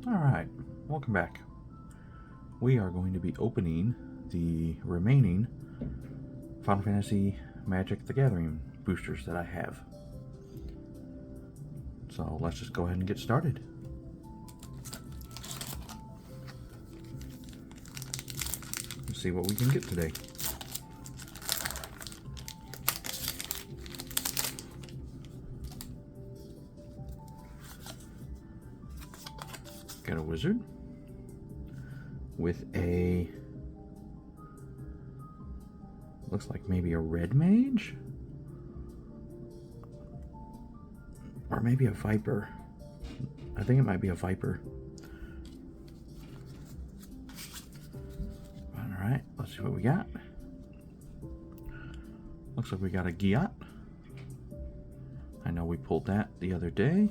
Alright, welcome back. We are going to be opening the remaining Final Fantasy Magic the Gathering boosters that I have. So let's just go ahead and get started. Let's see what we can get today. Got a wizard with a, looks like maybe a red mage, or maybe a viper. I think it might be a viper. Alright, let's see what we got. Looks like we got a Giat. I know we pulled that the other day.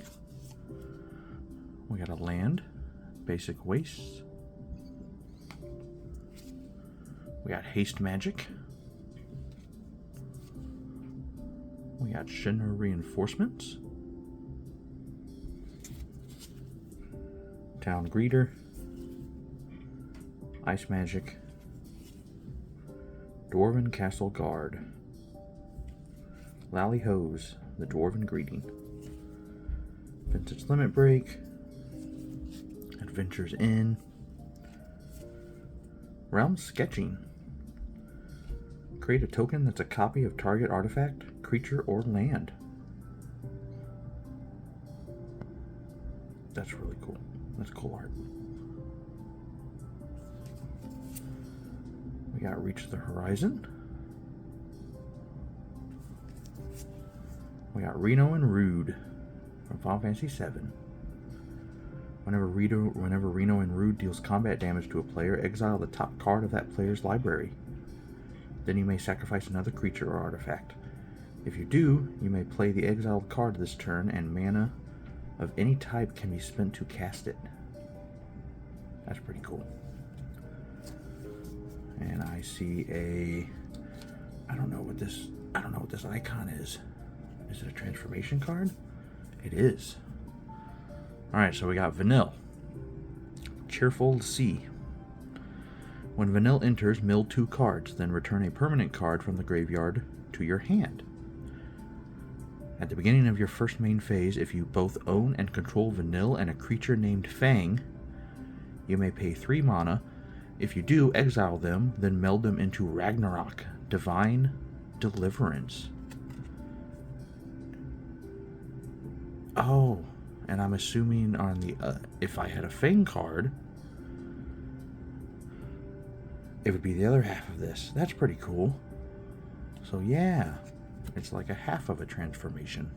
We got a land. Basic Wastes. We got Haste Magic. We got Shinra Reinforcements. Town Greeter. Ice Magic. Dwarven Castle Guard. Lally Hose, the Dwarven Greeting. Vintage Limit Break. Adventures in. Realm Sketching. Create a token that's a copy of target artifact, creature, or land. That's really cool. That's cool art. We got Reach the Horizon. We got Reno and Rude from Final Fantasy VII. Whenever Reno and Rude deals combat damage to a player, exile the top card of that player's library. Then you may sacrifice another creature or artifact. If you do, you may play the exiled card this turn, and mana of any type can be spent to cast it. That's pretty cool. And I see a, I don't know what this icon is. Is it a transformation card? It is. Alright, so we got Vanille. Cheerful Sea. When Vanille enters, mill 2 cards, then return a permanent card from the graveyard to your hand. At the beginning of your first main phase, if you both own and control Vanille and a creature named Fang, you may pay 3 mana. If you do, exile them, then meld them into Ragnarok, Divine Deliverance. Oh, and I'm assuming on the if I had a Fang card, it would be the other half of this. That's pretty cool. So yeah, it's like a half of a transformation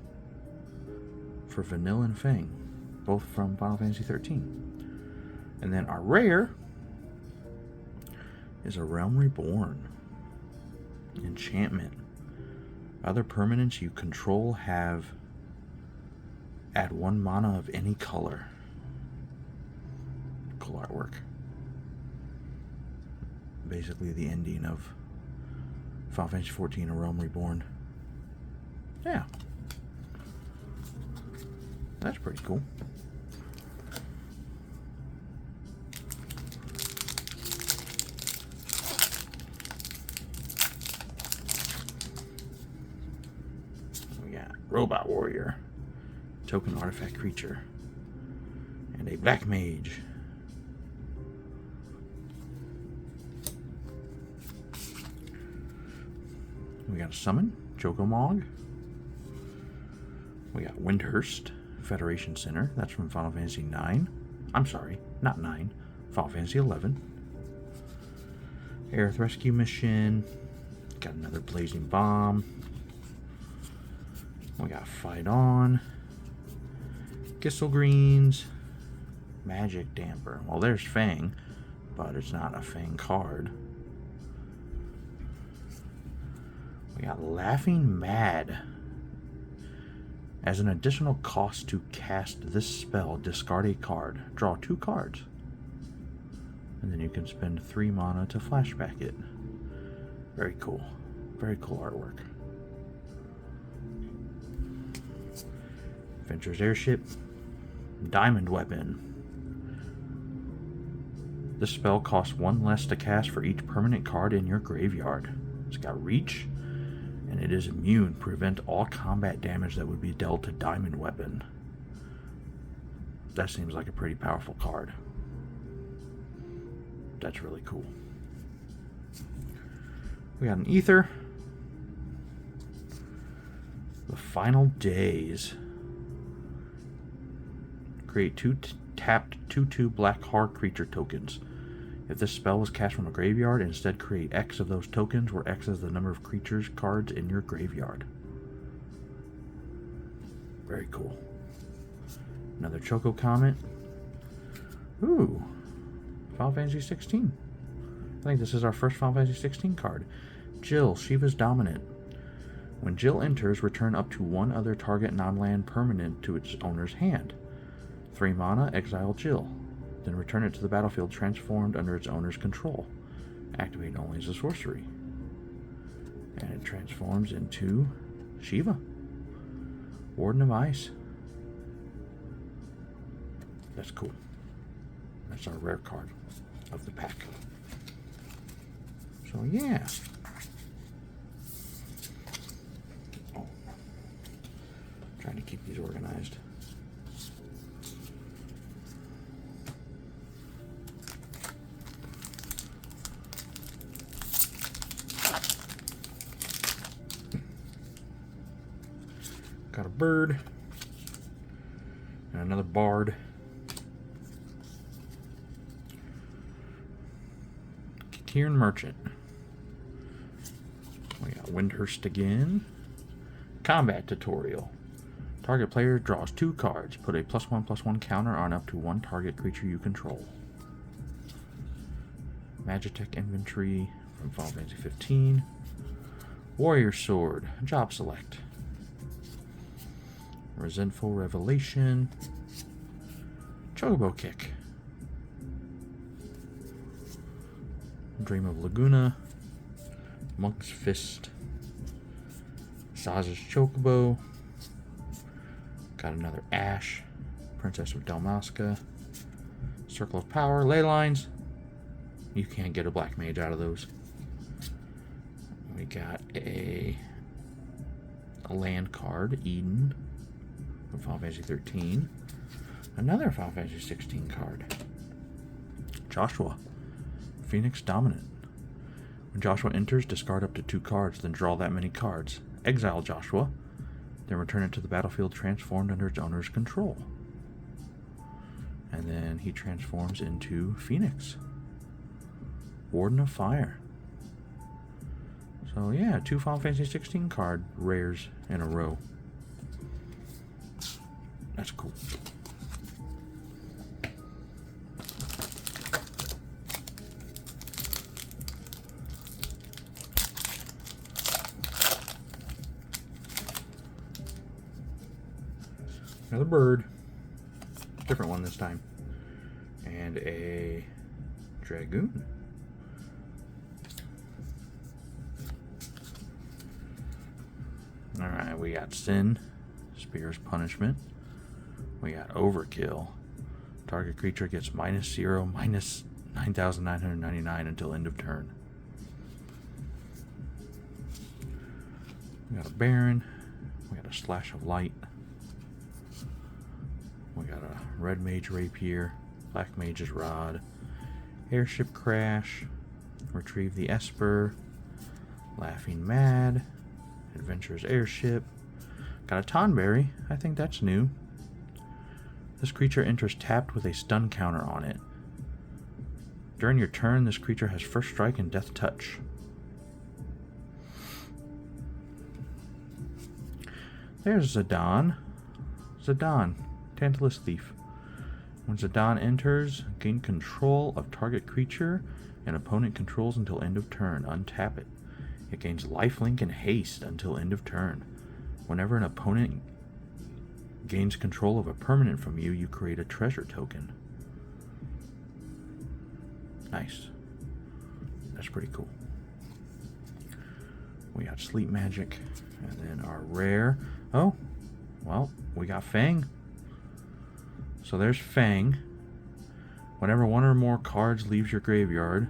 for Vanille and Fang, both from Final Fantasy 13. And then our rare is a Realm Reborn. Enchantment. Other permanents you control have add 1 mana of any color. Cool artwork. Basically the ending of Final Fantasy 14, A Realm Reborn. Yeah. That's pretty cool. We got Robot Warrior. Token artifact creature. And a Black Mage. We got a summon, Chocomog. We got Windhurst, Federation Center. That's from Final Fantasy 9. I'm sorry, not 9. Final Fantasy 11. Aerith Rescue Mission. Got another Blazing Bomb. We got Fight On. Gistle Greens. Magic Damper. Well, there's Fang, but it's not a Fang card. We got Laughing Mad. As an additional cost to cast this spell, discard a card. Draw 2 cards. And then you can spend 3 mana to flashback it. Very cool. Very cool artwork. Venture's Airship. Diamond Weapon. This spell costs 1 less to cast for each permanent card in your graveyard. It's got reach, and it is immune. Prevent all combat damage that would be dealt to Diamond Weapon. That seems like a pretty powerful card. That's really cool. We got an Ether. The Final Days. Create 2 tapped 2/2 black hard creature tokens. If this spell was cast from a graveyard, instead create X of those tokens, where X is the number of creatures cards in your graveyard. Very cool. Another Choco Comet. Ooh, Final Fantasy 16. I think this is our first Final Fantasy 16 card. Jill, Shiva's Dominant. When Jill enters, return up to 1 other target non-land permanent to its owner's hand. 3 mana, exile Jill. Then return it to the battlefield transformed under its owner's control. Activate only as a sorcery. And it transforms into Shiva, Warden of Ice. That's cool. That's our rare card of the pack. So yeah. Oh. Trying to keep these organized. Got a bird and another bard. Kieran Merchant. We got Windhurst again. Combat tutorial. Target player draws 2 cards. Put a +1/+1 counter on up to 1 target creature you control. Magitech Inventory from Final Fantasy 15. Warrior Sword. Job select. Resentful Revelation. Chocobo Kick. Dream of Laguna. Monk's Fist. Saz's Chocobo. Got another Ash. Princess of Dalmasca. Circle of Power. Ley Lines. You can't get a black mage out of those. We got a land card, Eden, from Final Fantasy 13. Another Final Fantasy 16 card. Joshua, Phoenix Dominant. When Joshua enters, discard up to 2 cards, then draw that many cards. Exile Joshua, then return it to the battlefield transformed under its owner's control. And then he transforms into Phoenix, Warden of Fire. So yeah, 2 Final Fantasy 16 card rares in a row. That's cool. Another bird. Different one this time. And a dragoon. Alright, we got Sin, Spear's Punishment. We got Overkill. Target creature gets -0, -9,999 until end of turn. We got a Baron. We got a Slash of Light. We got a Red Mage Rapier. Black Mage's Rod. Airship Crash. Retrieve the Esper. Laughing Mad. Adventurer's Airship. Got a Tonberry. I think that's new. This creature enters tapped with a stun counter on it. During your turn, this creature has First Strike and Death Touch. There's Zidane. Zidane, Tantalus Thief. When Zidane enters, gain control of target creature and opponent controls until end of turn. Untap it. It gains lifelink and haste until end of turn. Whenever an opponent gains control of a permanent from you, you create a treasure token. Nice. That's pretty cool. We got Sleep Magic. And then our rare. Oh, well, we got Fang. So there's Fang. Whenever one or more cards leaves your graveyard,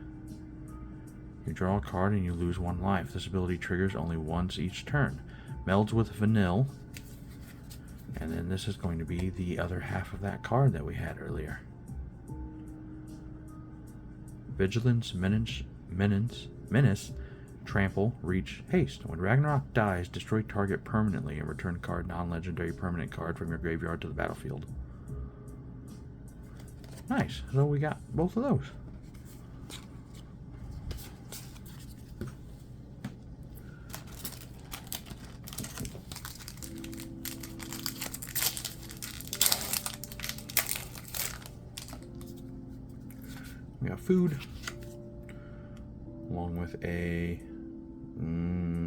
you draw a card and you lose 1 life. This ability triggers only once each turn. Melds with Vanille. And then this is going to be the other half of that card that we had earlier. Vigilance, Menace, Trample, Reach, Haste. When Ragnarok dies, destroy target permanently and return card non-legendary permanent card from your graveyard to the battlefield. Nice. So we got both of those. We got food, along with a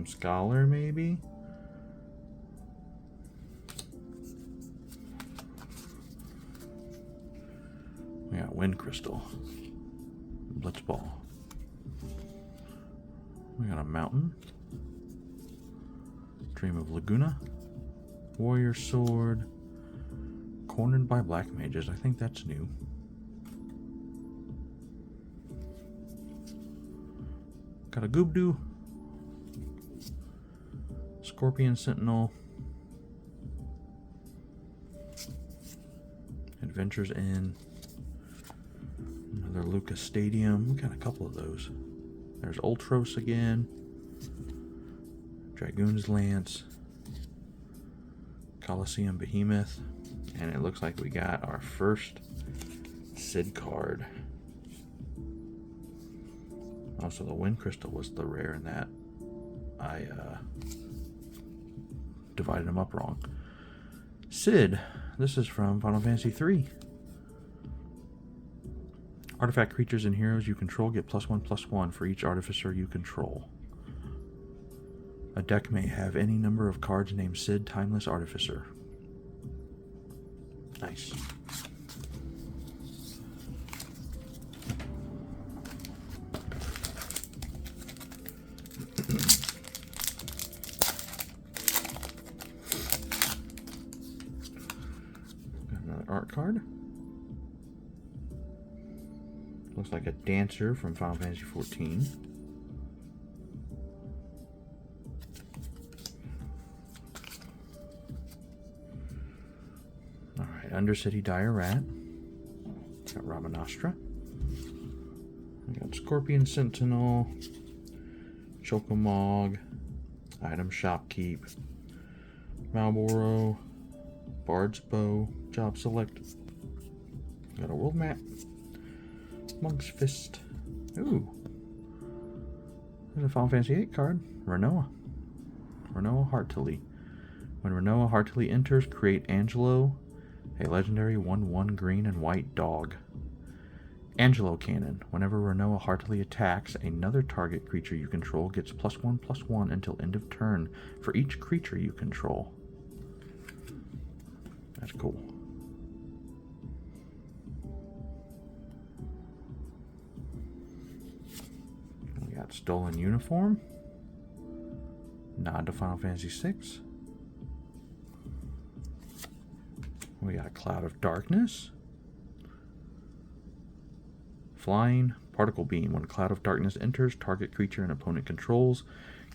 scholar, maybe. We got Wind Crystal, Blitzball. We got a Mountain, Dream of Laguna, Warrior Sword, Cornered by Black Mages. I think that's new. Got a Goobdoo, Scorpion Sentinel, Adventures in, another Lucas Stadium. We got a couple of those. There's Ultros again, Dragoon's Lance, Coliseum Behemoth, and it looks like we got our first Sid card. Also, the Wind Crystal was the rare in that. I divided them up wrong. Sid, this is from Final Fantasy 3. Artifact creatures and heroes you control get +1/+1 for each artificer you control. A deck may have any number of cards named Sid Timeless Artificer. Nice. Art card. Looks like a dancer from Final Fantasy 14. Alright, Undercity Dire Rat. Got Rabanastra. We got Scorpion Sentinel, Chocomog, Item Shopkeep, Malboro, Bard's Bow, Job Select. Got a world map. Monk's Fist. Ooh. There's a Final Fantasy 8 card. Renoa. Renoa Heartily. When Renoa Heartily enters, create Angelo, a legendary 1/1 green and white dog. Angelo Cannon. Whenever Renoa Heartily attacks, another target creature you control gets +1/+1 until end of turn for each creature you control. That's cool. We got Stolen Uniform. Nod to Final Fantasy 6. We got a Cloud of Darkness. Flying. Particle Beam. When Cloud of Darkness enters, target creature an opponent controls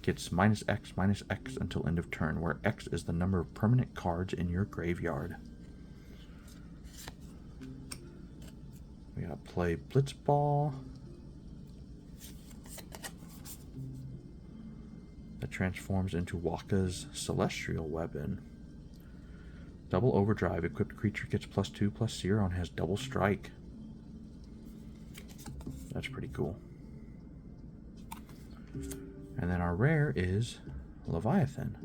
gets -X/-X until end of turn, where X is the number of permanent cards in your graveyard. We gotta play Blitzball. That transforms into Waka's Celestial Weapon. Double Overdrive. Equipped creature gets +2/+0 and has double strike. That's pretty cool. And then our rare is Leviathan.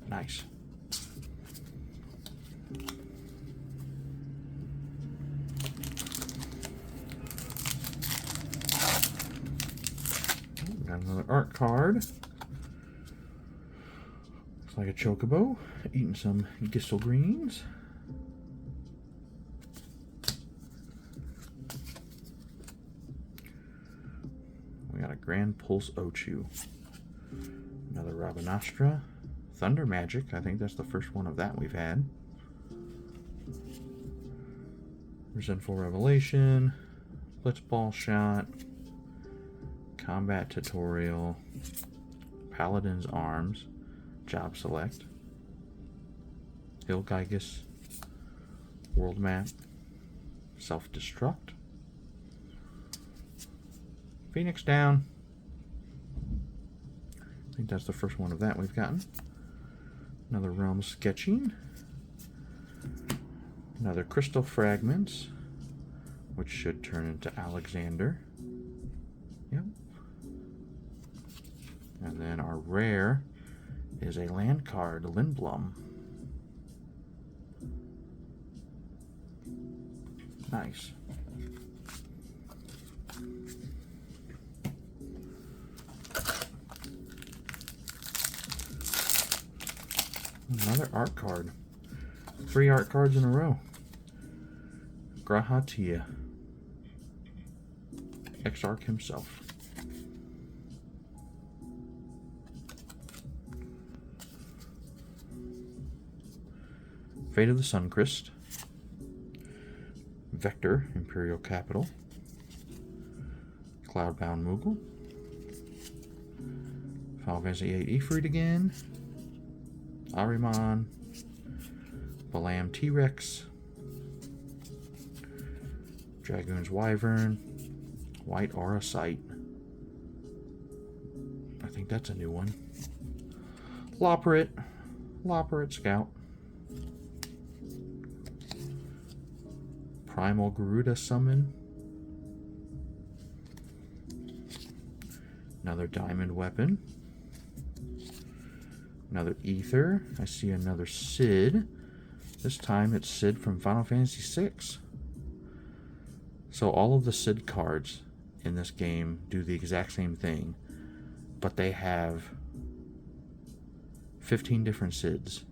Nice. Got another art card. Looks like a chocobo eating some Gistle greens. We got a Grand Pulse Ochu. Another Rabanastra. Thunder Magic. I think that's the first one of that we've had. Resentful Revelation. Blitzball Shot. Combat Tutorial. Paladin's Arms. Job Select. Ilgaigus. World Map. Self-Destruct. Phoenix Down. I think that's the first one of that we've gotten. Another Realm Sketching. Another Crystal Fragments, which should turn into Alexander. Yep. And then our rare is a land card, Lindblum. Nice. Another art card. 3 art cards in a row. Grahatia. Exarch himself. Fate of the Suncrist. Vector, Imperial Capital. Cloudbound Moogle. Final Fantasy VIII Ifrit again. Ahriman. Balam T-Rex. Dragoon's Wyvern. White Aura Sight. I think that's a new one. Loporrit. Loporrit Scout. Primal Garuda Summon. Another Diamond Weapon. Another Ether. I see another Sid. This time it's Sid from Final Fantasy VI. So all of the Sid cards in this game do the exact same thing, but they have 15 different Sids.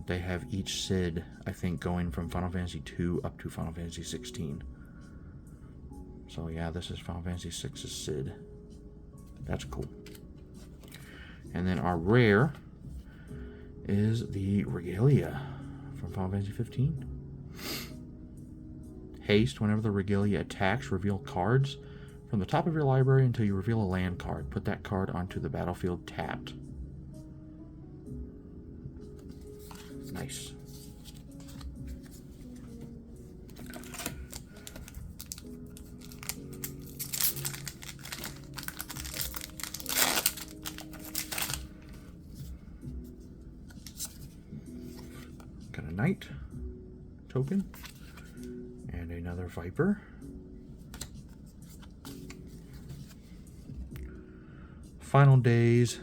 They have each Sid, I think, going from Final Fantasy II up to Final Fantasy 16. So yeah, this is Final Fantasy VI's Sid. That's cool. And then our rare is the Regalia from Final Fantasy 15. Haste, whenever the Regalia attacks, reveal cards from the top of your library until you reveal a land card. Put that card onto the battlefield tapped. Nice. Got a Knight token and another Viper. Final Days.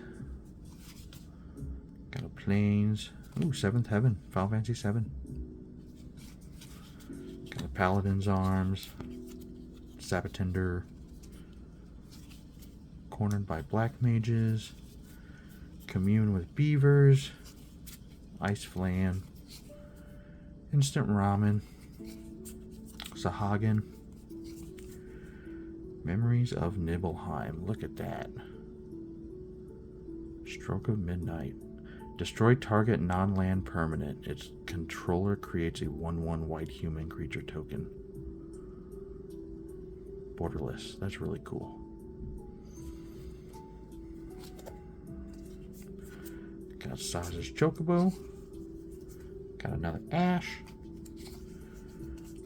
Got a Plains. Ooh, Seventh Heaven, Final Fantasy 7. Got a Paladin's Arms. Sabatinder. Cornered by Black Mages. Commune with Beavers. Ice Flan. Instant Ramen. Sahagin. Memories of Nibelheim. Look at that. Stroke of Midnight. Destroy target non-land permanent. Its controller creates a 1/1 white human creature token. Borderless. That's really cool. Got Saz's Chocobo. Got another Ash.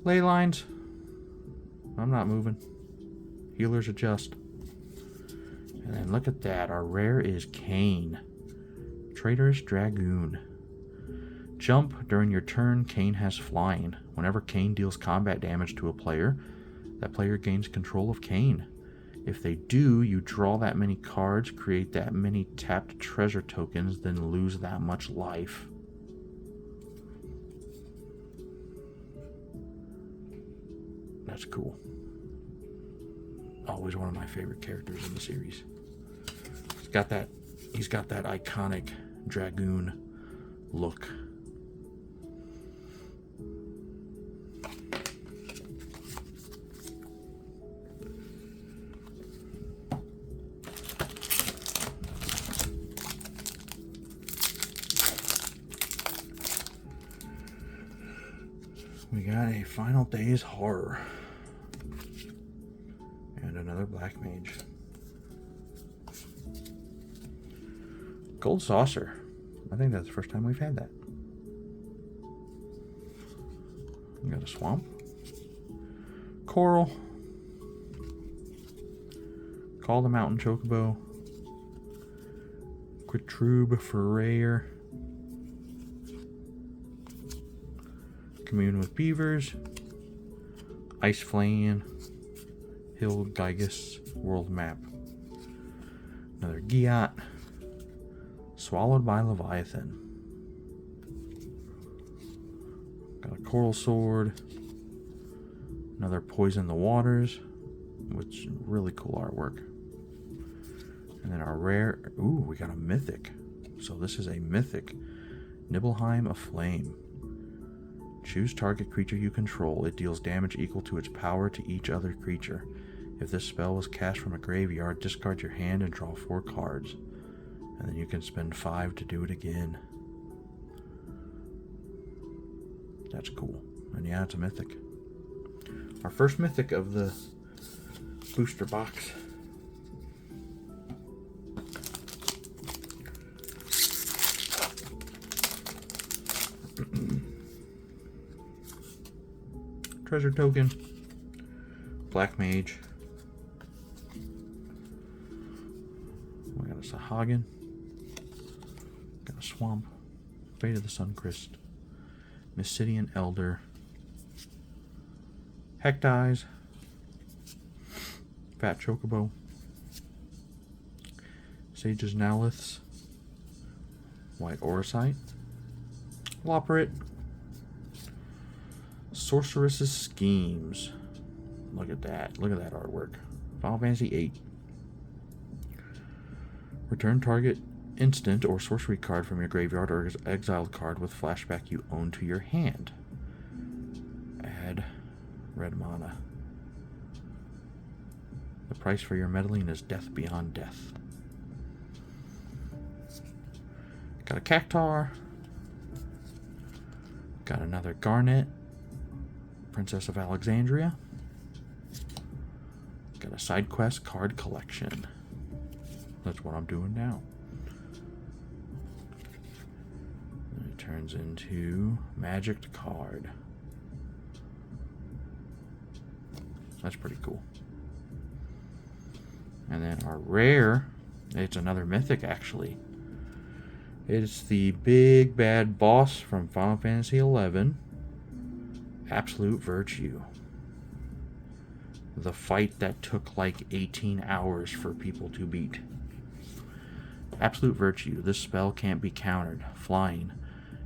Ley lines. I'm not moving. Healers adjust. And then look at that. Our rare is Kain. Traitorous Dragoon. Jump. During your turn, Kain has flying. Whenever Kain deals combat damage to a player, that player gains control of Kain. If they do, you draw that many cards, create that many tapped treasure tokens, then lose that much life. That's cool. Always one of my favorite characters in the series. He's got that iconic dragoon look. We got a Final Days Horror. And another Black Mage. Gold Saucer. I think that's the first time we've had that. We got a Swamp. Coral. Call the Mountain Chocobo. Quitrube for rare. Commune with Beavers. Ice Flame. Hill Gygus World Map. Another Giat. Swallowed by Leviathan. Got a Coral Sword. Another Poison the Waters, which is really cool artwork. And then our rare, ooh, we got a mythic. So this is a mythic. Nibelheim Aflame. Choose target creature you control. It deals damage equal to its power to each other creature. If this spell was cast from a graveyard, discard your hand and draw 4 cards. And then you can spend 5 to do it again. That's cool. And yeah, it's a mythic. Our first mythic of the booster box. Treasure token. Black Mage. We got a Sahagin. Got a Swamp. Fate of the Suncrist. Mysidian Elder. Hectize. Fat Chocobo. Sage's Naliths. White Orosite. Lopprit. Sorceress's Schemes. Look at that. Look at that artwork. Final Fantasy VIII. Return target instant or sorcery card from your graveyard or exiled card with flashback you own to your hand. Add red mana. The price for your meddling is death beyond death. Got a Cactar. Got another Garnet. Princess of Alexandria. Got a side quest card collection. That's what I'm doing now. And it turns into Magic card. That's pretty cool. And then our rare, it's another mythic actually. It's the big bad boss from Final Fantasy XI, Absolute Virtue. The fight that took like 18 hours for people to beat. Absolute Virtue. This spell can't be countered. Flying.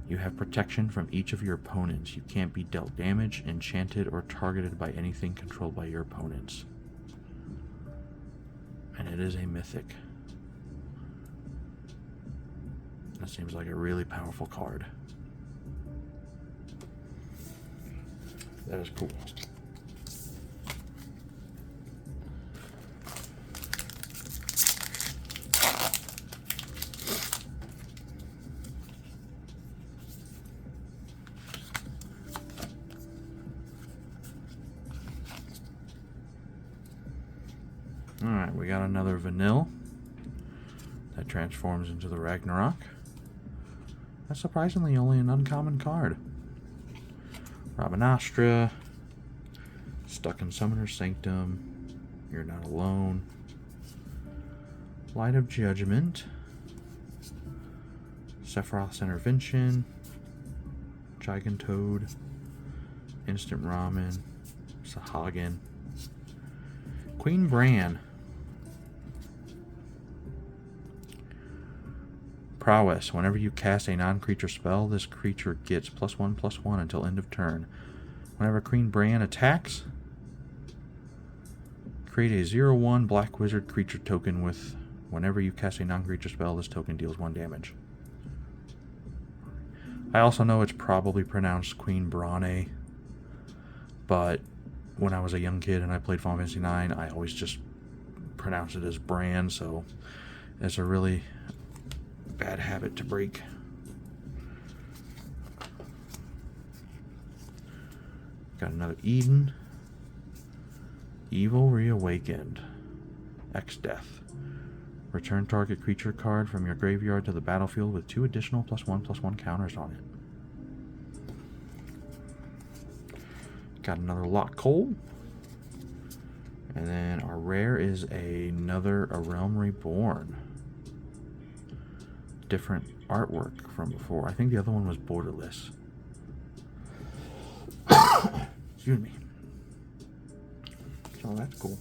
You have protection from each of your opponents. You can't be dealt damage, enchanted, or targeted by anything controlled by your opponents. And it is a mythic. That seems like a really powerful card. That is cool. Alright, we got another Vanille that transforms into the Ragnarok. That's surprisingly only an uncommon card. Rabanastra, Stuck in Summoner's Sanctum, You're Not Alone, Light of Judgment, Sephiroth's Intervention, Gigantoad, Instant Ramen, Sahagin, Queen Bran, Prowess. Whenever you cast a non-creature spell, this creature gets +1/+1 until end of turn. Whenever Queen Bran attacks, create a 0/1 Black Wizard creature token with whenever you cast a non-creature spell, this token deals 1 damage. I also know it's probably pronounced Queen Brane, but when I was a young kid and I played Final Fantasy IX, I always just pronounced it as Bran, so it's a really bad habit to break. Got another Eden. Evil Reawakened. X-Death. Return target creature card from your graveyard to the battlefield with 2 additional +1/+1 counters on it. Got another Lock Cold. And then our rare is another A Realm Reborn. Different artwork from before. I think the other one was borderless. Excuse me. So that's cool.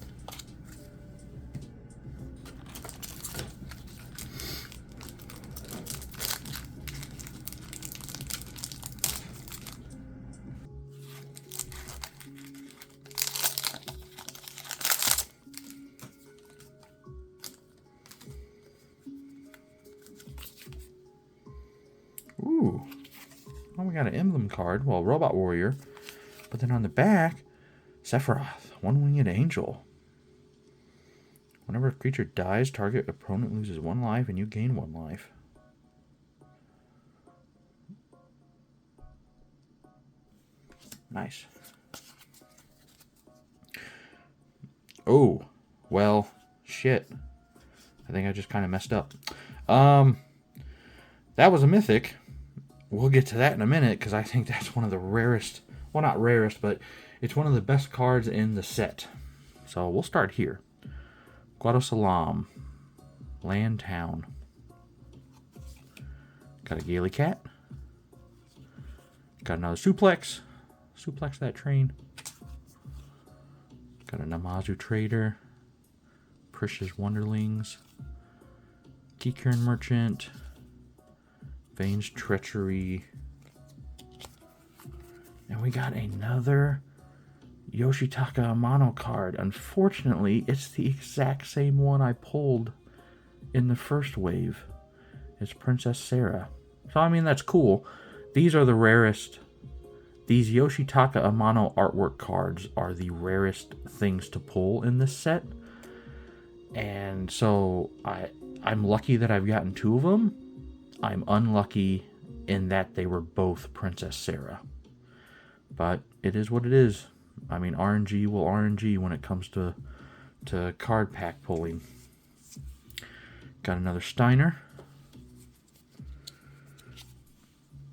Ooh. Oh, we got an emblem card. Well, Robot Warrior. But then on the back, Sephiroth, One-Winged Angel. Whenever a creature dies, target opponent loses 1 life and you gain 1 life. Nice. Oh, well, shit. I think I just kind of messed up. That was a mythic. We'll get to that in a minute because I think that's one of the rarest. Well, not rarest, but it's one of the best cards in the set. So we'll start here. Guadosalam. Land Town. Got a Gaily Cat. Got another Suplex. Suplex that train. Got a Namazu Trader. Precious Wonderlings. Keycurn Merchant. Vane's Treachery. And we got another Yoshitaka Amano card. Unfortunately, it's the exact same one I pulled in the first wave. It's Princess Sarah. So, I mean, that's cool. These are the rarest. These Yoshitaka Amano artwork cards are the rarest things to pull in this set. And so, I'm lucky that I've gotten 2 of them. I'm unlucky in that they were both Princess Sarah. But it is what it is. I mean, RNG will RNG when it comes to card pack pulling. Got another Steiner.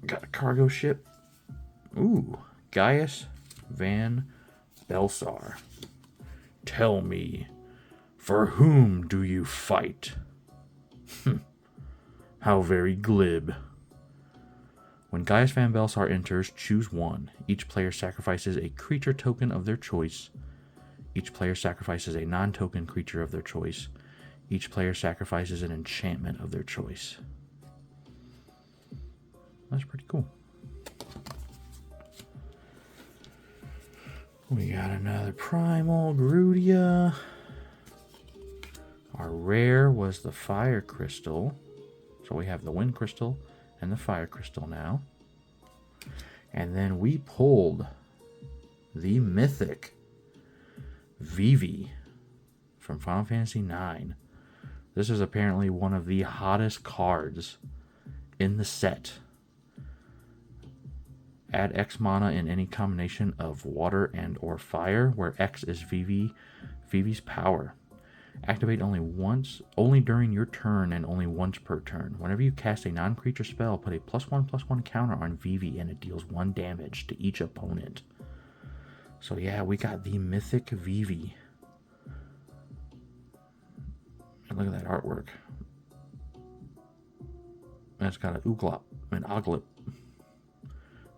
Got a cargo ship. Ooh, Gaius Van Belsar. Tell me, for whom do you fight? How very glib. When Gaius Van Belsar enters, choose 1. Each player sacrifices a creature token of their choice. Each player sacrifices a non-token creature of their choice. Each player sacrifices an enchantment of their choice. That's pretty cool. We got another Primal Grudia. Our rare was the Fire Crystal. So we have the Wind Crystal and the Fire Crystal now. And then we pulled the mythic Vivi from Final Fantasy IX. This is apparently one of the hottest cards in the set. Add X mana in any combination of water and or fire, where X is Vivi's power. Activate only during your turn and only once per turn. Whenever you cast a non-creature spell, put a +1/+1 counter on Vivi and it deals 1 damage to each opponent. So yeah, we got the mythic Vivi. And look at that artwork. And it's got an Oglip.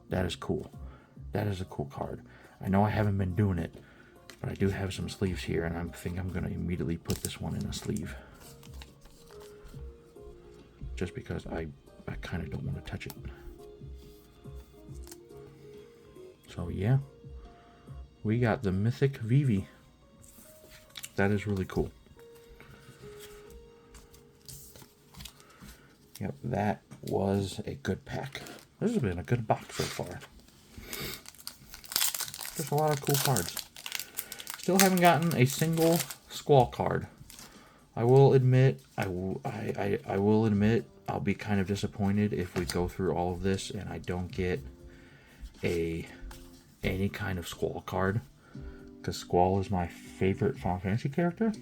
That is cool. That is a cool card. I know I haven't been doing it, but I do have some sleeves here, and I think I'm going to immediately put this one in a sleeve. Just because I kind of don't want to touch it. So yeah, we got the mythic Vivi. That is really cool. Yep, that was a good pack. This has been a good box so far. Just a lot of cool cards. Still haven't gotten a single Squall card. I will admit, I will admit, I'll be kind of disappointed if we go through all of this and I don't get a any kind of Squall card, because Squall is my favorite Final Fantasy character.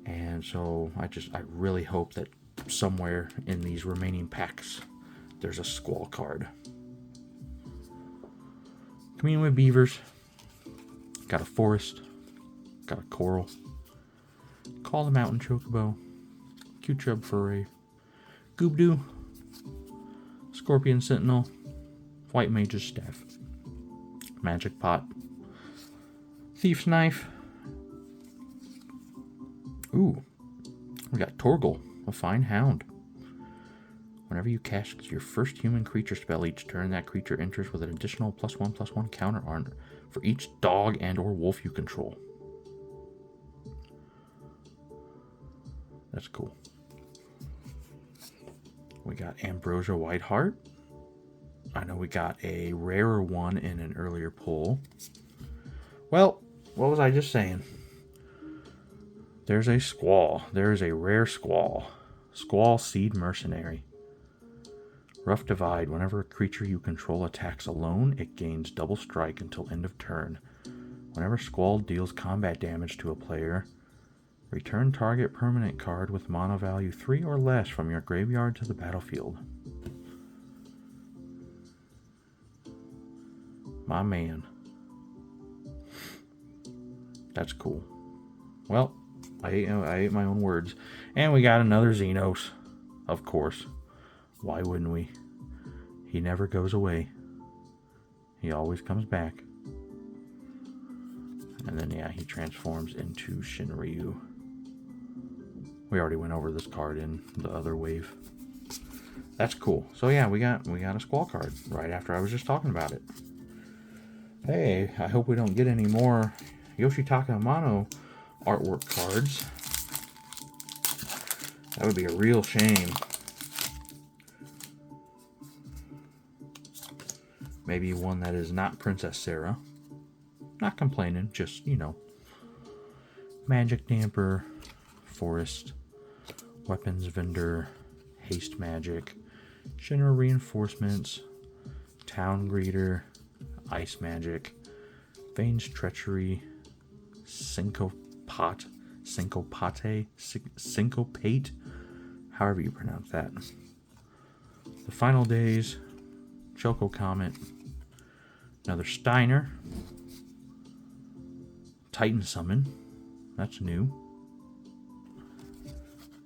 And so I really hope that somewhere in these remaining packs there's a Squall card. Communing with Beavers. Got a Forest. Got a Coral. Call the Mountain Chocobo. Q-Chub Furry. Goobdoo. Scorpion Sentinel. White Mage's Staff. Magic Pot. Thief's Knife. Ooh. We got Torgal, a Fine Hound. Whenever you cast your first human creature spell each turn, that creature enters with an additional +1/+1 counter on for each dog and or wolf you control. That's cool. We got Ambrosia Whiteheart. I know we got a rarer one in an earlier pull. Well, what was I just saying? There's a Squall. There's a rare Squall. Squall Seed Mercenary. Rough Divide. Whenever a creature you control attacks alone, it gains double strike until end of turn. Whenever Squall deals combat damage to a player, return target permanent card with mana value 3 or less from your graveyard to the battlefield. My man. That's cool. Well, I ate my own words. And we got another Xenos. Of course. Why wouldn't we? He never goes away. He always comes back. And then, yeah, he transforms into Shinryu. We already went over this card in the other wave. That's cool. So, yeah, we got a Squall card right after I was just talking about it. Hey, I hope we don't get any more Yoshitaka Amano artwork cards. That would be a real shame. Maybe one that is not Princess Sarah. Not complaining, just, you know. Magic Damper, Forest, Weapons Vendor, Haste Magic, General Reinforcements, Town Greeter, Ice Magic, Vane's Treachery, Syncopate, however you pronounce that. The Final Days, Choco Comet, another Steiner, Titan Summon, that's new.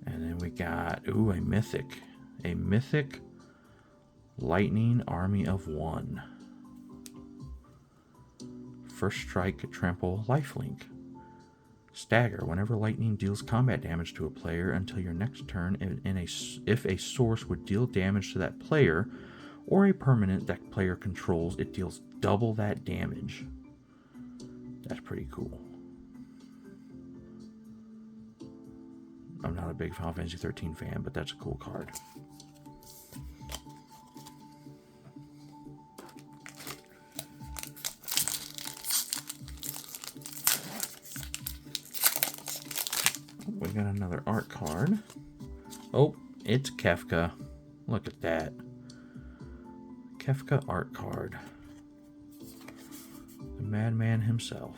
And then we got, ooh, a mythic Lightning Army of One. First Strike, Trample, Lifelink. Stagger. Whenever lightning deals combat damage to a player until your next turn, if a source would deal damage to that player or a permanent that player controls, it deals double that damage. That's pretty cool. I'm not a big Final Fantasy 13 fan, but that's a cool card. We got another art card. Oh, it's Kefka. Look at that. Kefka art card. The madman himself.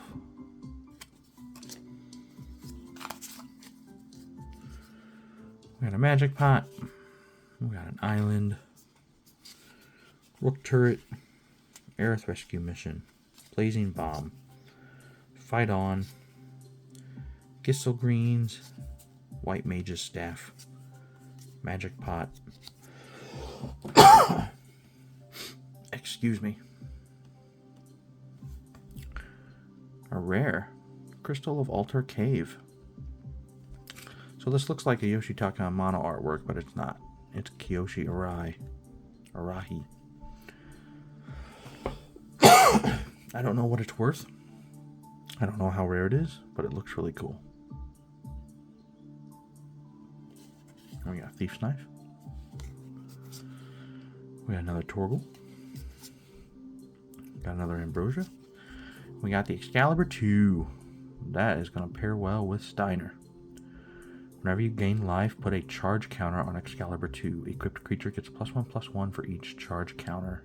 We got a magic pot. We got an island. Rook turret. Aerith rescue mission. Blazing bomb. Fight on. Gisel greens. White mage's staff. Magic pot. Excuse me. A rare. Crystal of Altar Cave. So this looks like a Yoshitaka Amano artwork, but it's not. It's Kiyoshi Arahi. I don't know what it's worth. I don't know how rare it is, but it looks really cool. We got Thief's Knife. We got another Torgal. Got another Ambrosia. We got the Excalibur 2. That is going to pair well with Steiner. Whenever you gain life, put a charge counter on Excalibur 2. Equipped creature gets +1/+1 for each charge counter.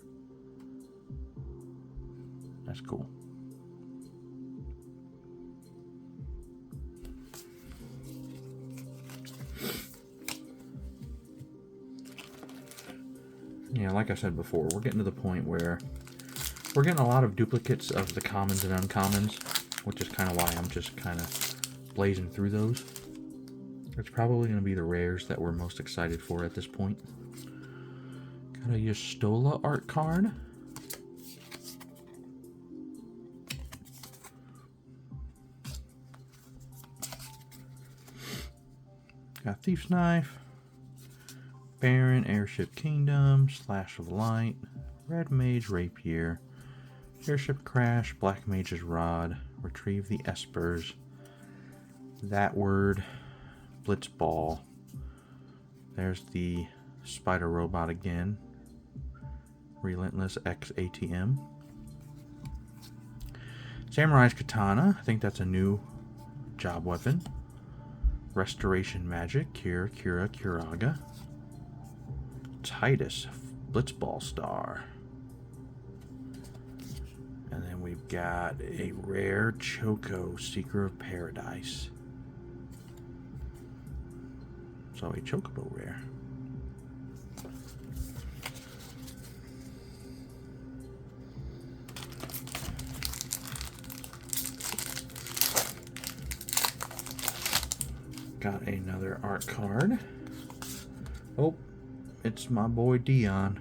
That's cool. Yeah, like I said before, we're getting to the point where we're getting a lot of duplicates of the commons and uncommons, which is kind of why I'm just kind of blazing through those. It's probably going to be the rares that we're most excited for at this point. Got a Yestola art card. Got Thief's Knife, Baron, Airship Kingdom, Slash of Light, Red Mage Rapier, Airship Crash, Black Mage's Rod, Retrieve the Espers, That Word, Blitz Ball. There's the Spider Robot again, Relentless X ATM. Samurai's Katana, I think that's a new job weapon. Restoration Magic, Cura, Curaga. Titus, Blitzball Star. And then we've got a rare Choco, Seeker of Paradise. So a Chocobo rare. Got another art card. Oh, it's my boy Dion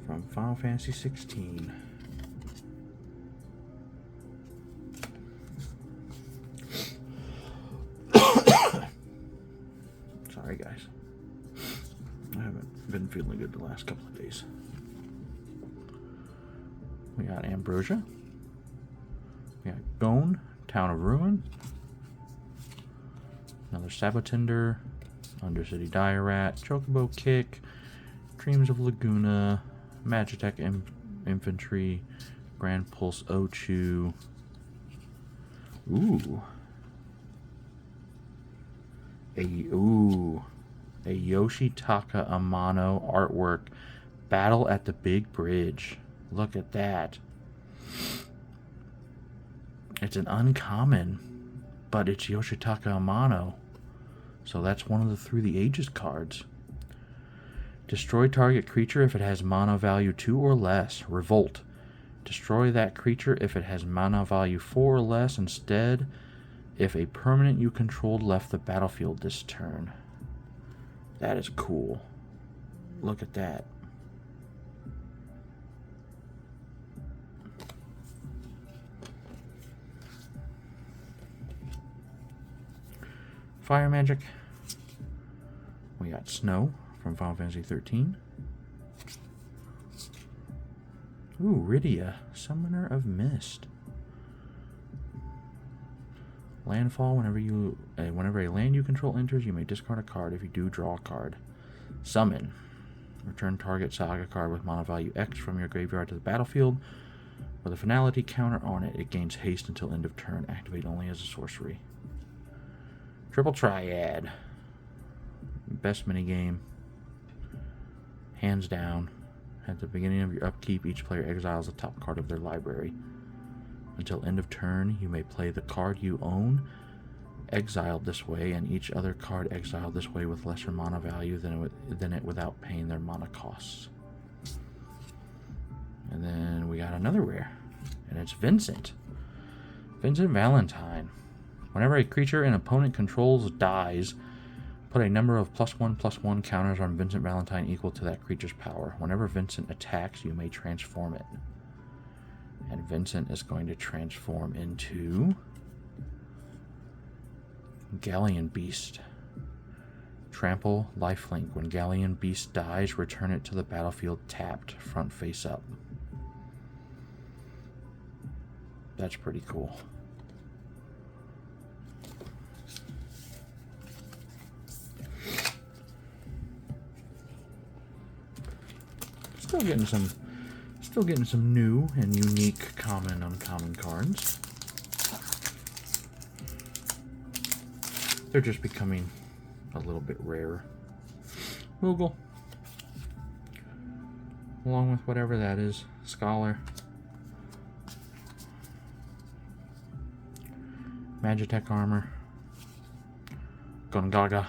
from Final Fantasy 16. Sorry, guys. I haven't been feeling good the last couple of days. We got Ambrosia. We got Gone, Town of Ruin. Another Sabotender, Undercity Dire-Rat, Chocobo Kick, Dreams of Laguna, Magitech Infantry, Grand Pulse Ochu. Ooh. A Yoshitaka Amano artwork. Battle at the Big Bridge. Look at that. It's an uncommon, but it's Yoshitaka Amano. So that's one of the Through the Ages cards. Destroy target creature if it has mana value 2 or less. Revolt. Destroy that creature if it has mana value 4 or less instead if a permanent you controlled left the battlefield this turn. That is cool. Look at that. Fire Magic. We got Snow from Final Fantasy 13. Ooh, Rydia, Summoner of Mist. Landfall. Whenever a land you control enters, you may discard a card. If you do, draw a card. Summon. Return target saga card with mana value X from your graveyard to the battlefield. With a finality counter on it, it gains haste until end of turn. Activate only as a sorcery. Triple Triad. Best minigame. Hands down. At the beginning of your upkeep, each player exiles the top card of their library. Until end of turn, you may play the card you own, exiled this way, and each other card exiled this way with lesser mana value than it without paying their mana costs. And then we got another rare, and it's Vincent. Vincent Valentine. Whenever a creature an opponent controls dies, put a number of +1/+1 counters on Vincent Valentine equal to that creature's power. Whenever Vincent attacks, you may transform it. And Vincent is going to transform into Galleon Beast. Trample, lifelink. When Galleon Beast dies, return it to the battlefield tapped, front face up. That's pretty cool. Still getting some new and unique common and uncommon cards. They're just becoming a little bit rarer. Moogle. Along with whatever that is. Scholar. Magitech Armor, Gungaga,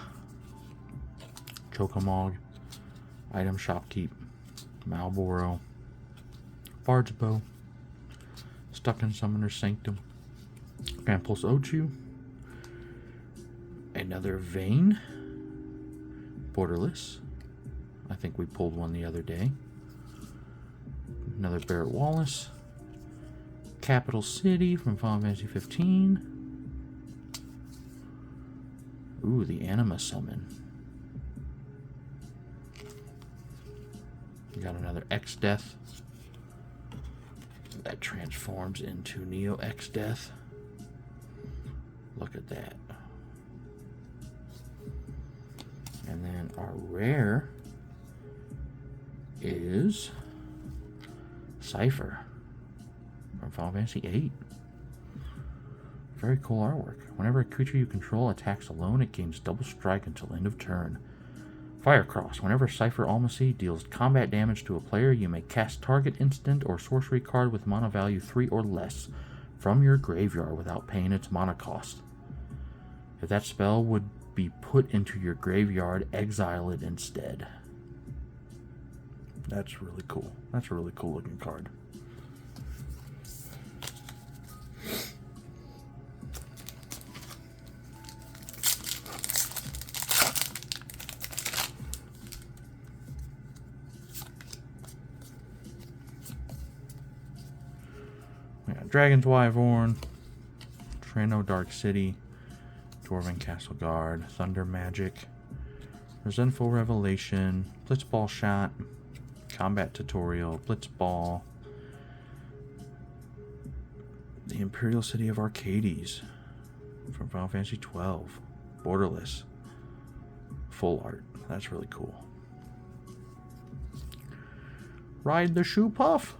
Chocomog, Item Shopkeep, Malboro, Bard's Bow, Stuck in Summoner's Sanctum, Grand Pulse Ochu, another Vayne, Borderless. I think we pulled one the other day. Another Barrett Wallace, Capital City from Final Fantasy 15. Ooh, the Anima Summon. We got another X-Death that transforms into Neo X-Death. Look at that. And then our rare is Cypher from Final Fantasy 8. Very cool artwork. Whenever a creature you control attacks alone, it gains double strike until end of turn. Firecross. Whenever Cypher Almacy deals combat damage to a player, you may cast target instant or sorcery card with mana value 3 or less from your graveyard without paying its mana cost. If that spell would be put into your graveyard, exile it instead. That's really cool. That's a really cool looking card. We got Dragon's Wyvern, Trano Dark City, Dwarven Castle Guard, Thunder Magic, Resentful Revelation, Blitzball Shot, Combat Tutorial, Blitzball, the Imperial City of Arcades from Final Fantasy 12, Borderless, full art. That's really cool. Ride the Shoe Puff,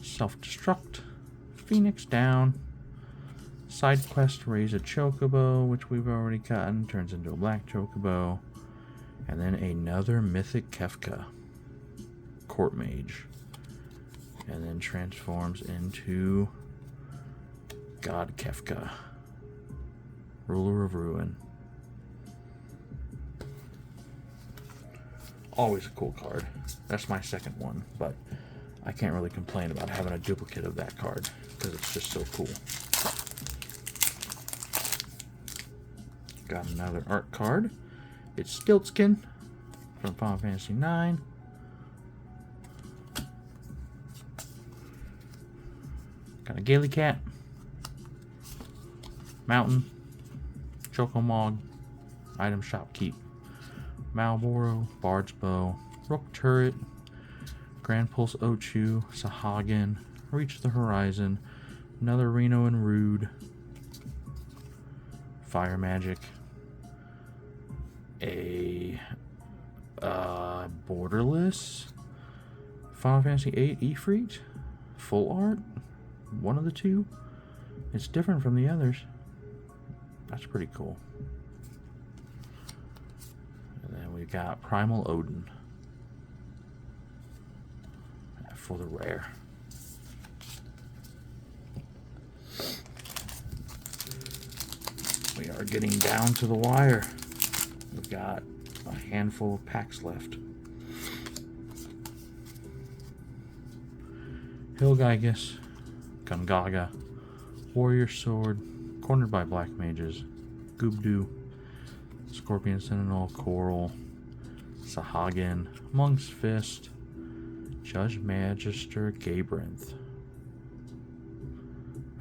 Self-Destruct, Phoenix Down, Side Quest Raise a Chocobo, which we've already gotten, turns into a black Chocobo, and then another Mythic Kefka, Court Mage, and then transforms into God Kefka, Ruler of Ruin. Always a cool card. That's my second one, but I can't really complain about having a duplicate of that card because it's just so cool. Got another art card. It's Stiltskin from Final Fantasy 9. Got a Gaily Cat, Mountain, Chocomog, Item Shopkeep, Malboro, Bard's Bow, Rook Turret, Grand Pulse Ochu, Sahagin, Reach the Horizon, another Reno and Rude, Fire Magic, a Borderless, Final Fantasy 8 Ifrit, full art, one of the two. It's different from the others. That's pretty cool. And then we've got Primal Odin for the rare. We are getting down to the wire. We've got a handful of packs left. Hilgigas, Gungaga, Warrior Sword, Cornered by Black Mages, Goobdoo, Scorpion Sentinel, Coral, Sahagin, Monk's Fist, Judge Magister Gabrinth.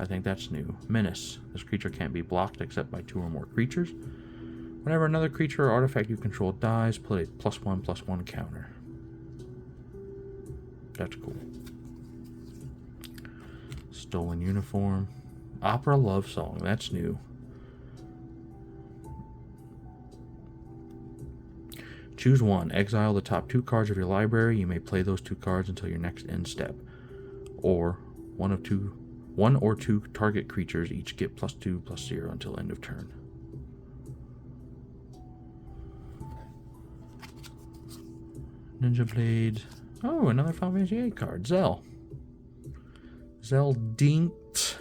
I think that's new. Menace. This creature can't be blocked except by 2 or more creatures. Whenever another creature or artifact you control dies, put a +1/+1 counter. That's cool. Stolen Uniform. Opera Love Song. That's new. Choose one. Exile the top 2 cards of your library. You may play those 2 cards until your next end step. Or one or two target creatures each get +2/+0 until end of turn. Ninja Blade. Oh, another Final Fantasy 8 card. Zell. Zell Dinkt.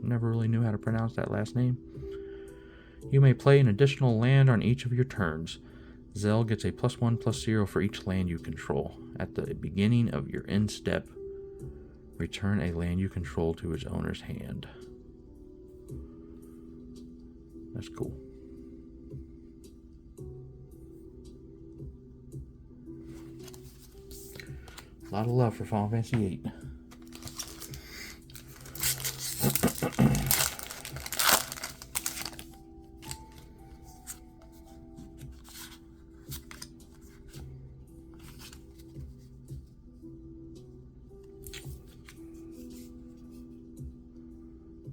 Never really knew how to pronounce that last name. You may play an additional land on each of your turns. Zell gets a +1/+0 for each land you control. At the beginning of your end step, return a land you control to its owner's hand. That's cool. A lot of love for Final Fantasy VIII.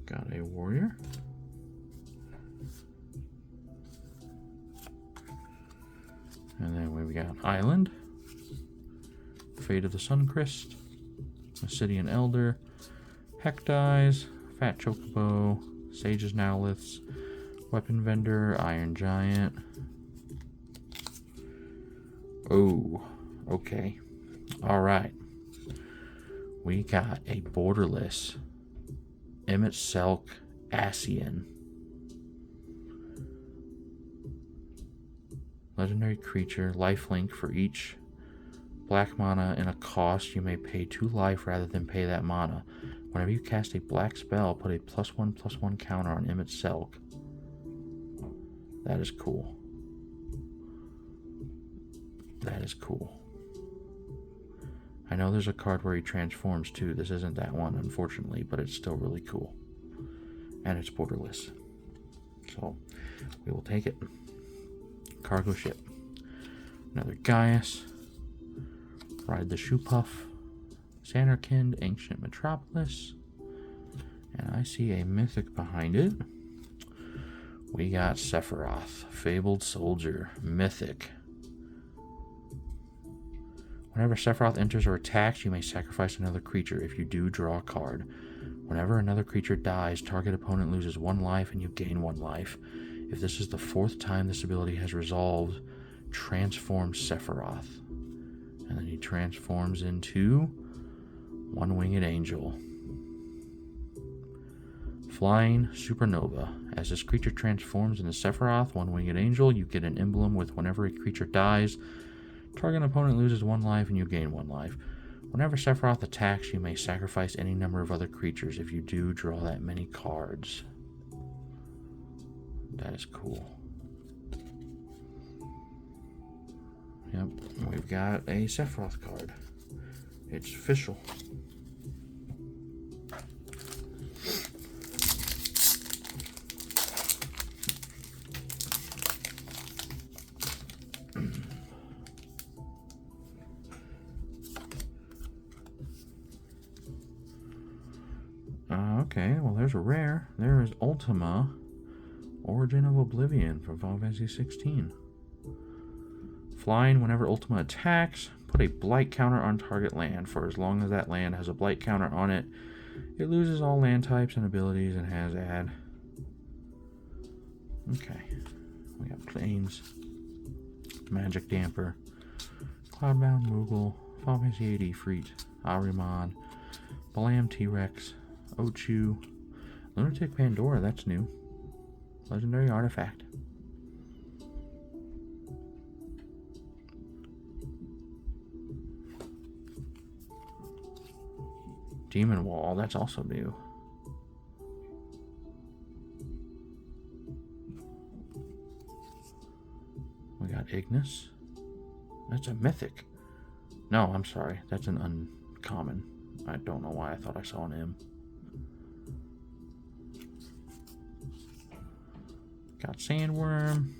Got a warrior. And then we've got Island, Fate of the Suncrist, Obsidian Elder, Hecdies, Fat Chocobo, Sage's Nowliths, Weapon Vendor, Iron Giant. Oh, okay. Alright. We got a borderless Emmett Selk Asian. Legendary creature, lifelink. For each black mana in a cost, you may pay 2 life rather than pay that mana. Whenever you cast a black spell, put a +1/+1 counter on Emmett Selk. That is cool. That is cool. I know there's a card where he transforms too. This isn't that one, unfortunately, but it's still really cool. And it's borderless. So, we will take it. Cargo ship. Another Gaius. Ride the Shoe Puff. Sanderkind, Ancient Metropolis. And I see a mythic behind it. We got Sephiroth, Fabled Soldier, Mythic. Whenever Sephiroth enters or attacks, you may sacrifice another creature. If you do, draw a card. Whenever another creature dies, target opponent loses 1 life and you gain 1 life. If this is the 4th time this ability has resolved, transform Sephiroth. And then he transforms into One-Winged Angel. Flying Supernova. As this creature transforms into Sephiroth, One-Winged Angel, you get an emblem with whenever a creature dies, target opponent loses 1 life and you gain 1 life. Whenever Sephiroth attacks, you may sacrifice any number of other creatures. If you do, draw that many cards. That is cool. Yep, we've got a Sephiroth card. It's official. Okay, well there's a rare. There is Ultima, Origin of Oblivion from Final Fantasy 16. Flying, whenever Ultima attacks, put a blight counter on target land. For as long as that land has a blight counter on it, it loses all land types and abilities and has add. Okay, we got Plains, Magic Damper, Cloudbound Moogle, Final Fantasy 8 Ifrit, Ahriman, Balam T-Rex, Ochu, Lunatic Pandora, that's new. Legendary Artifact. Demon Wall, that's also new. We got Ignis. That's a mythic. No, I'm sorry. That's an uncommon. I don't know why I thought I saw an M. Got Sandworm.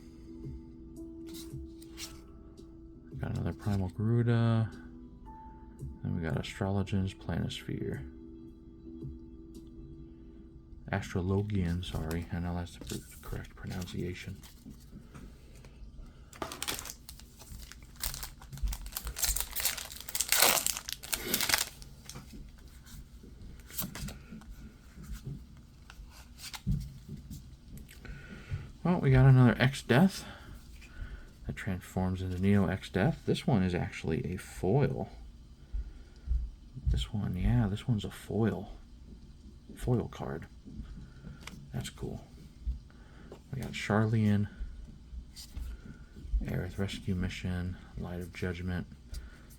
Got another Primal Garuda. Then we got Astrologian's Planisphere. Astrologian, sorry. I know that's the correct pronunciation. Well, we got another X-Death that transforms into Neo X-Death. This one is actually a foil. This one, yeah, this one's a foil. Foil card. That's cool. We got Charlian, Aerith Rescue Mission, Light of Judgment,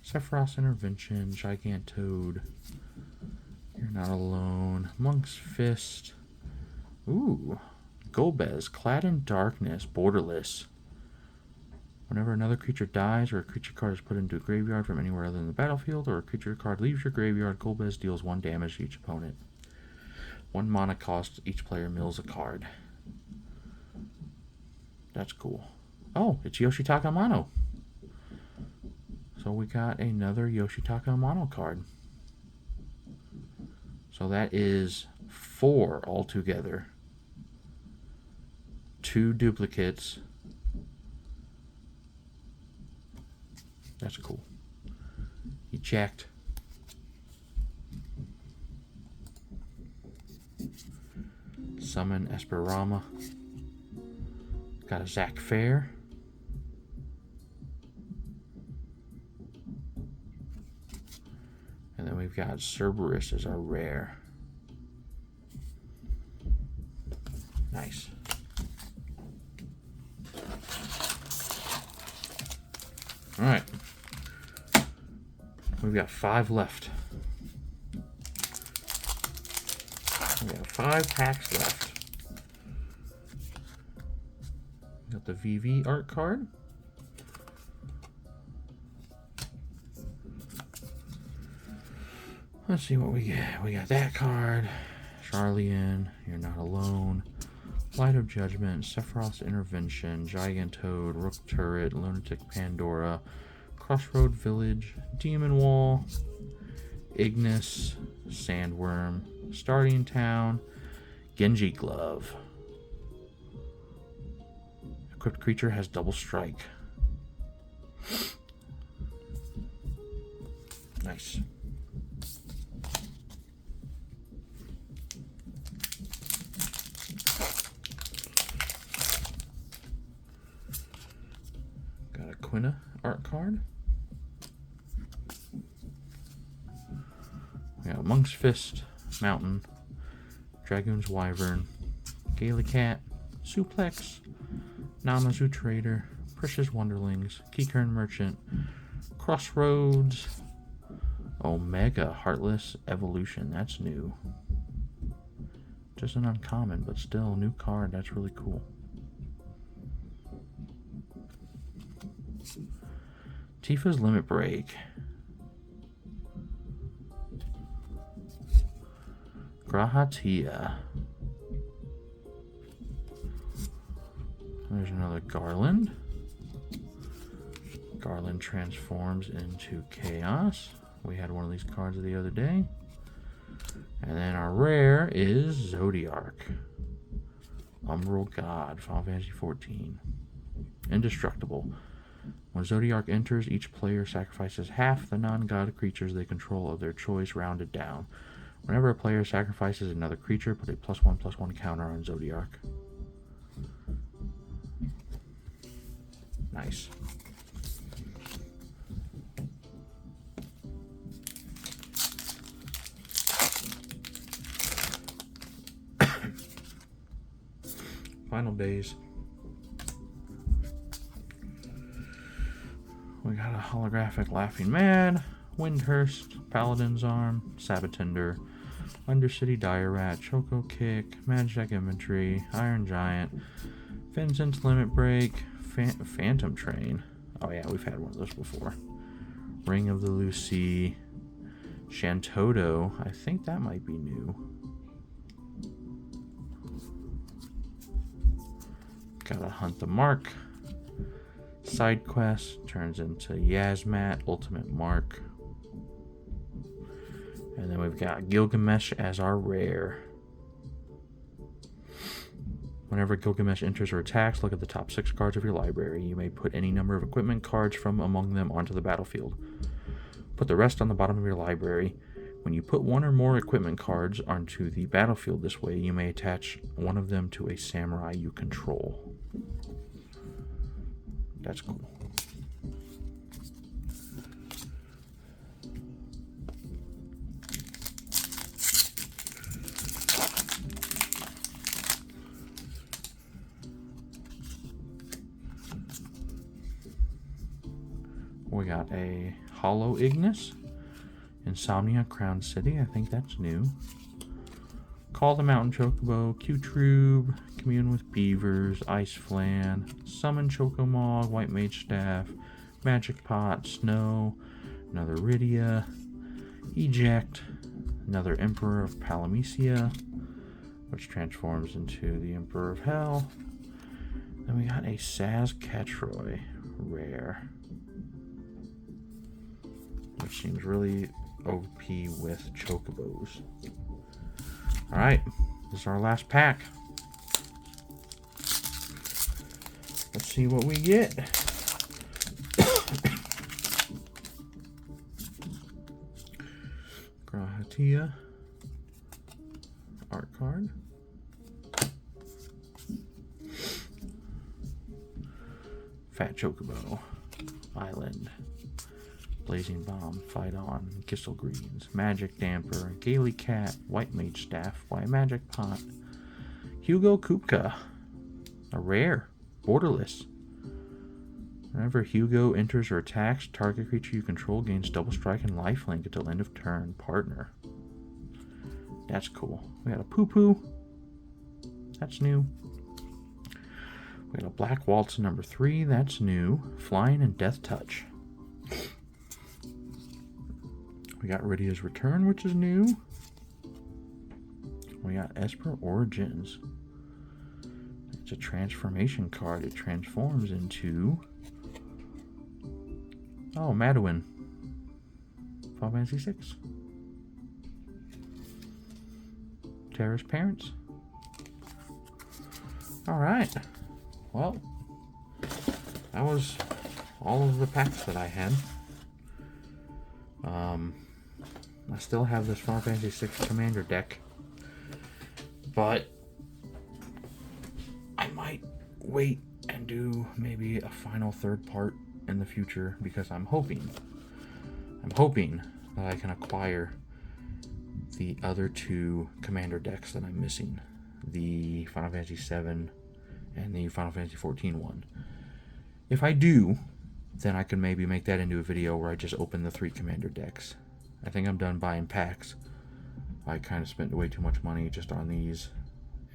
Sephiroth's Intervention, Gigantode, You're Not Alone, Monk's Fist. Ooh, Golbez, Clad in Darkness, Borderless. Whenever another creature dies or a creature card is put into a graveyard from anywhere other than the battlefield, or a creature card leaves your graveyard, Golbez deals 1 damage to each opponent. 1 mana cost, each player mills a card. That's cool. Oh, it's Yoshitaka Amano. So we got another Yoshitaka Amano card. So that is 4 altogether. 2 duplicates. That's cool. He checked. Summon Esperama. Got a Zac Fair. And then we've got Cerberus as our rare. Nice. All right. We've got 5 left. We have 5 packs left. Got the VV art card. Let's see what we get. We got that card. Charlian, You're Not Alone. Light of Judgment, Sephiroth's Intervention, Gigantode, Rook Turret, Lunatic Pandora, Crossroad Village, Demon Wall, Ignis, Sandworm, Starting Town, Genji Glove. Equipped creature has double strike. Nice. Got a Quina art card. We got Monk's Fist, Mountain, Dragoon's Wyvern, Cat, Suplex, Namazu Trader, Precious Wonderlings, Keycurn Merchant, Crossroads, Omega Heartless Evolution. That's new. Just an uncommon, but still a new card. That's really cool. Tifa's Limit Break. Grahatia. There's another Garland. Garland transforms into Chaos. We had one of these cards the other day. And then our rare is Zodiark. Umbral God, Final Fantasy 14. Indestructible. When Zodiark enters, each player sacrifices half the non-god creatures they control of their choice, rounded down. Whenever a player sacrifices another creature, put a +1/+1 counter on Zodiark. Nice. Final days. We got a holographic Laughing Man, Windhurst, Paladin's Arm, Sabatender, Undercity Dire Rat, Choco Kick, Magic Inventory, Iron Giant, Vincent's Limit Break, Phantom Train. Oh yeah, we've had one of those before. Ring of the Lucy, Shantoto. I think that might be new. Gotta Hunt the Mark. Side quest turns into Yasmat, Ultimate Mark. And then we've got Gilgamesh as our rare. Whenever Gilgamesh enters or attacks, look at the top 6 cards of your library. You may put any number of equipment cards from among them onto the battlefield. Put the rest on the bottom of your library. When you put one or more equipment cards onto the battlefield this way, you may attach one of them to a samurai you control. That's cool. We got a Hollow Ignis. Insomnia Crown City, I think that's new. Call the Mountain Chocobo, Q-Trube, Commune with Beavers, Ice Flan, Summon Chocomog, White Mage Staff, Magic Pot, Snow, another Rydia, Eject, another Emperor of Palamecia, which transforms into the Emperor of Hell. Then we got a Saz Catroy rare, which seems really OP with Chocobos. Alright, this is our last pack. Let's see what we get. Grahatia art card. Fat Chocobo, Island, Blazing Bomb, Fight On, Kissel Greens, Magic Damper, Gaily Cat, White Mage Staff, White Magic Pot, Hugo Kupka, a rare, borderless. Whenever Hugo enters or attacks, target creature you control gains double strike and lifelink until end of turn. Partner. That's cool. We got a Poo Poo. That's new. We got a Black Waltz number 3. That's new. Flying and Death Touch. We got Rydia's Return, which is new. We got Esper Origins. It's a transformation card. It transforms into... oh, Madeline. Final Fantasy 6. Terra's Parents. Alright. Well, that was all of the packs that I had. I still have this Final Fantasy 6 Commander deck, but I might wait and do maybe a final third part in the future, because I'm hoping that I can acquire the other 2 Commander decks that I'm missing, the Final Fantasy 7 and the Final Fantasy 14 one. If I do, then I can maybe make that into a video where I just open the 3 Commander decks. I think I'm done buying packs. I kind of spent way too much money just on these,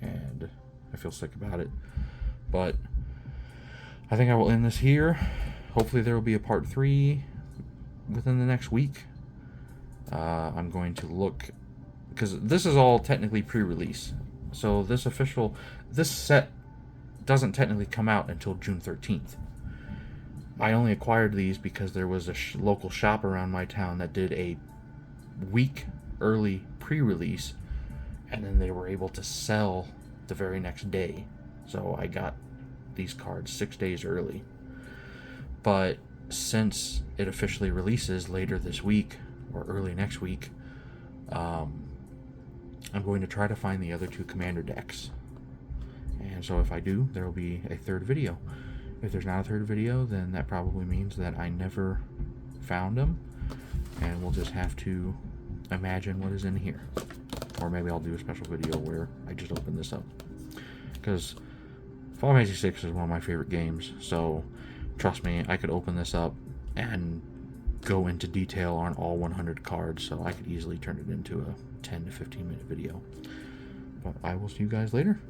and I feel sick about it. But I think I will end this here. Hopefully there will be a part 3 within the next week. I'm going to look, because this is all technically pre-release. So this set doesn't technically come out until June 13th. I only acquired these because there was a local shop around my town that did a week early pre-release, and then they were able to sell the very next day. So I got these cards 6 days early. But since it officially releases later this week or early next week, I'm going to try to find the other 2 Commander decks. And so if I do, there will be a third video. If there's not a third video, then that probably means that I never found them, and we'll just have to imagine what is in here. Or maybe I'll do a special video where I just open this up, because Final Fantasy 6 is one of my favorite games, so trust me, I could open this up and go into detail on all 100 cards, so I could easily turn it into a 10 to 15 minute video. But I will see you guys later.